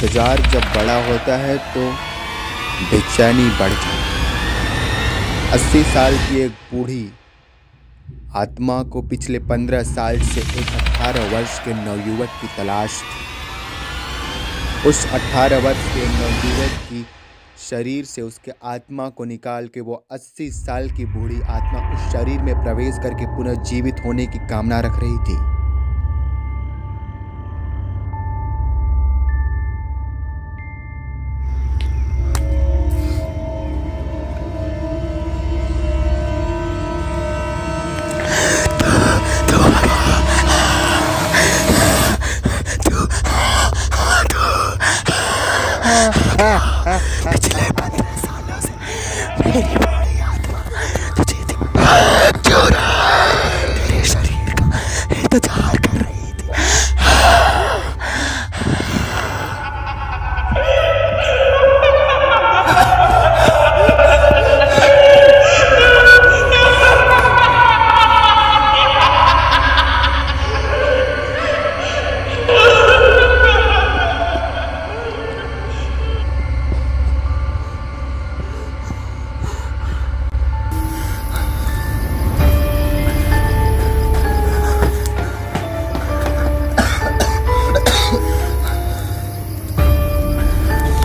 इंतज़ार जब बड़ा होता है तो बेचैनी बढ़ जाती है। 80 साल की एक बूढ़ी आत्मा को पिछले 15 साल से एक 18 वर्ष के नवयुवक की तलाश थी। उस 18 वर्ष के नवयुवक की शरीर से उसके आत्मा को निकाल के वो 80 साल की बूढ़ी आत्मा उस शरीर में प्रवेश करके पुनर्जीवित होने की कामना रख रही थी। पिछले 15 सालों से मेरी बूढ़ी आत्मा तुझे क्यों तेरे शरीर का इंतजार कर रही थी।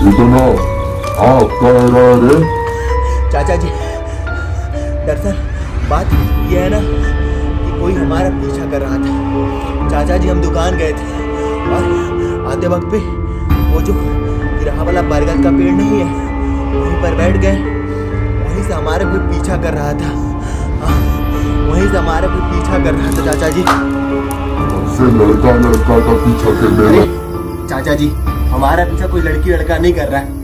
इतना आप कह रहे? चाचा जी, दरअसल बात यह है ना कि कोई हमारा पीछा कर रहा था। चाचा जी, हम दुकान गए थे और आते वक्त पे वो जो गिरहा वाला बरगद का पेड़ नहीं है, वहीं पर बैठ गए। वहीं से हमारा कोई पीछा कर रहा था। वहीं से हमारा कोई पीछा कर रहा था चाचा जी। लड़का लड़का का पीछा करने लगा। चाचा जी, हमारा पीछा कोई लड़की लड़का नहीं कर रहा है,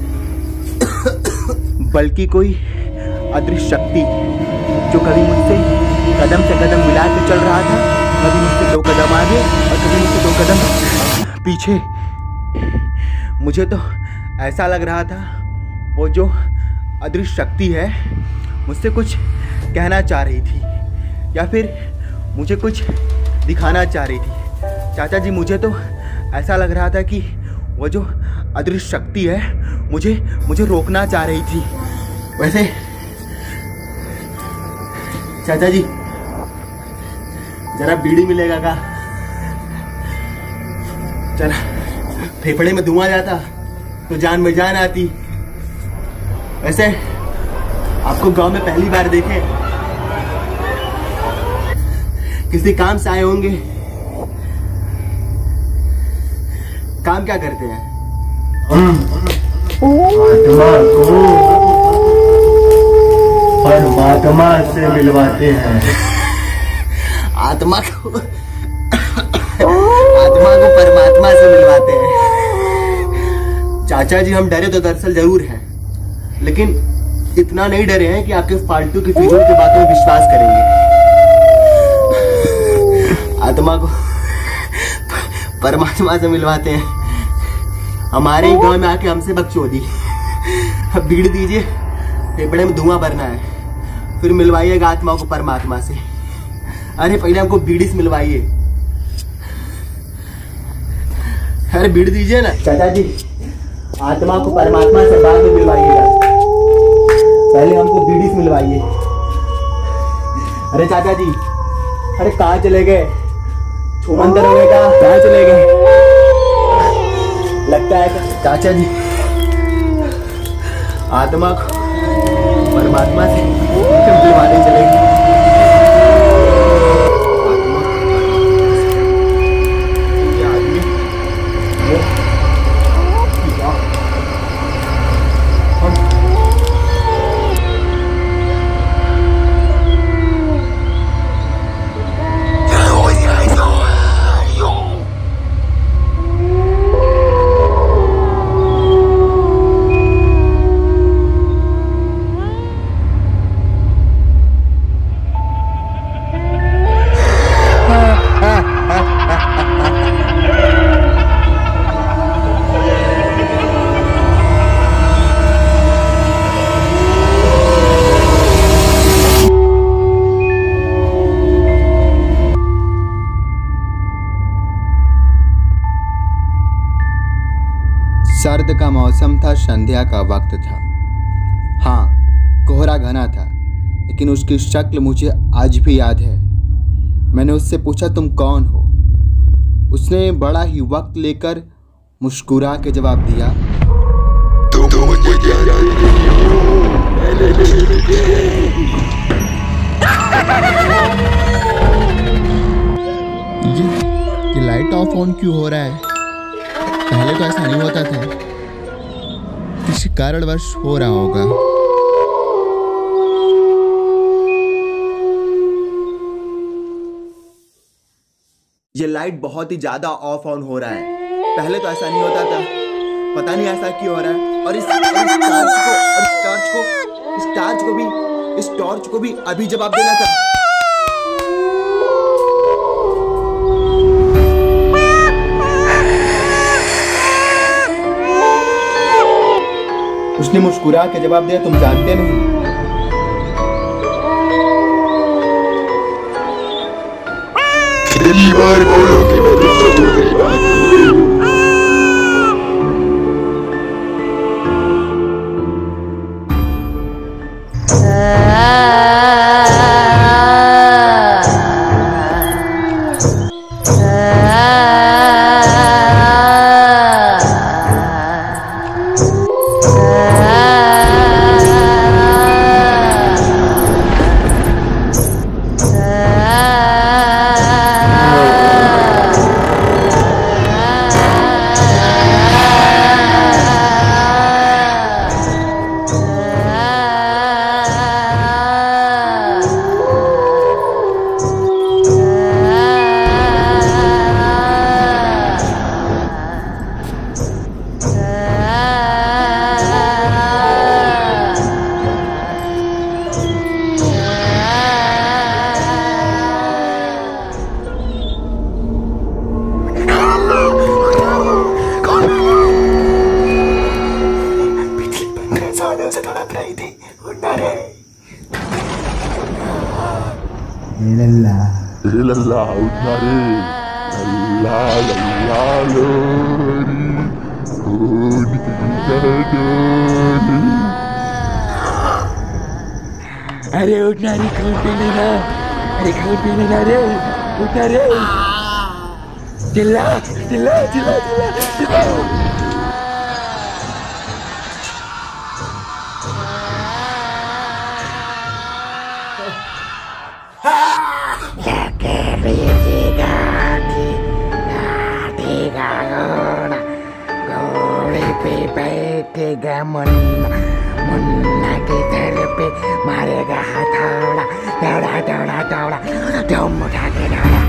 बल्कि कोई अदृश्य शक्ति जो कभी मुझसे कदम से कदम मिला के चल रहा था, कभी मुझसे 2 कदम आगे और कभी मुझसे 2 कदम पीछे। मुझे तो ऐसा लग रहा था वो जो अदृश्य शक्ति है मुझसे कुछ कहना चाह रही थी या फिर मुझे कुछ दिखाना चाह रही थी। चाचा जी, मुझे तो ऐसा लग रहा था कि वो जो अदृश्य शक्ति है मुझे रोकना चाह रही थी। वैसे चाचा जी, जरा बीड़ी मिलेगा का? चला, फेफड़े में धुआं जाता तो जान में जान आती। वैसे आपको गांव में पहली बार देखे, किसी काम से आए होंगे। काम क्या करते हैं? आत्मा को परमात्मा से मिलवाते हैं। आत्मा को परमात्मा से मिलवाते हैं। चाचा जी, हम डरे तो दरअसल जरूर हैं, लेकिन इतना नहीं डरे हैं कि आपके फालतू की फिजूल की बातों में विश्वास करेंगे। आत्मा को परमात्मा से मिलवाते हैं। हमारे ही गांव में आके हमसे बकचोदी। अब बीड़ी दीजिए, फेफड़े में धुआं भरना है, फिर मिलवाइएगा आत्मा को परमात्मा से। अरे पहले हमको बीड़ी से मिलवाइए। अरे बीड़ी दीजिए ना चाचा जी, आत्मा को परमात्मा से बाद में मिलवाइएगा, पहले हमको बीड़ी से मिलवाइए। अरे चाचा जी, अरे कहाँ चले गए? छूमंतर हो गए का? कहाँ चले गए? लगता है चाचा जी आत्मा को परमात्मा से मिलवाने चले गए। संध्या का वक्त था। हाँ, कोहरा घना था, लेकिन उसकी शक्ल मुझे आज भी याद है। मैंने उससे पूछा, तुम कौन हो? उसने बड़ा ही वक्त लेकर मुस्कुरा के जवाब दिया, ये लाइट ऑफ ऑन क्यों हो रहा है? पहले तो ऐसा नहीं होता था। किसी कारणवश हो रहा होगा। ये लाइट बहुत ही ज्यादा ऑफ ऑन हो रहा है। पहले तो ऐसा नहीं होता था। पता नहीं ऐसा क्यों हो रहा है। और इस टॉर्च को भी अभी जवाब देना था। उसने मुस्कुरा के जवाब दिया, तुम जानते नहीं। पहली बार बोलो कि मैं तुमसे दूर नहीं भागूं। लल्ला उठना रे, लल्ला लल्ला लोरी, अरे उठना रे, खून पी लेना। अरे खून पी लेना रे, उठना रे। चिल्ला चिल्ला चिल्ला चिल्ला चिल्ला। बैठेगा मुन्ना के सर पे मारेगा हथौड़ा। दौड़ा दौड़ा दौड़ा दम उठा के दौड़ा।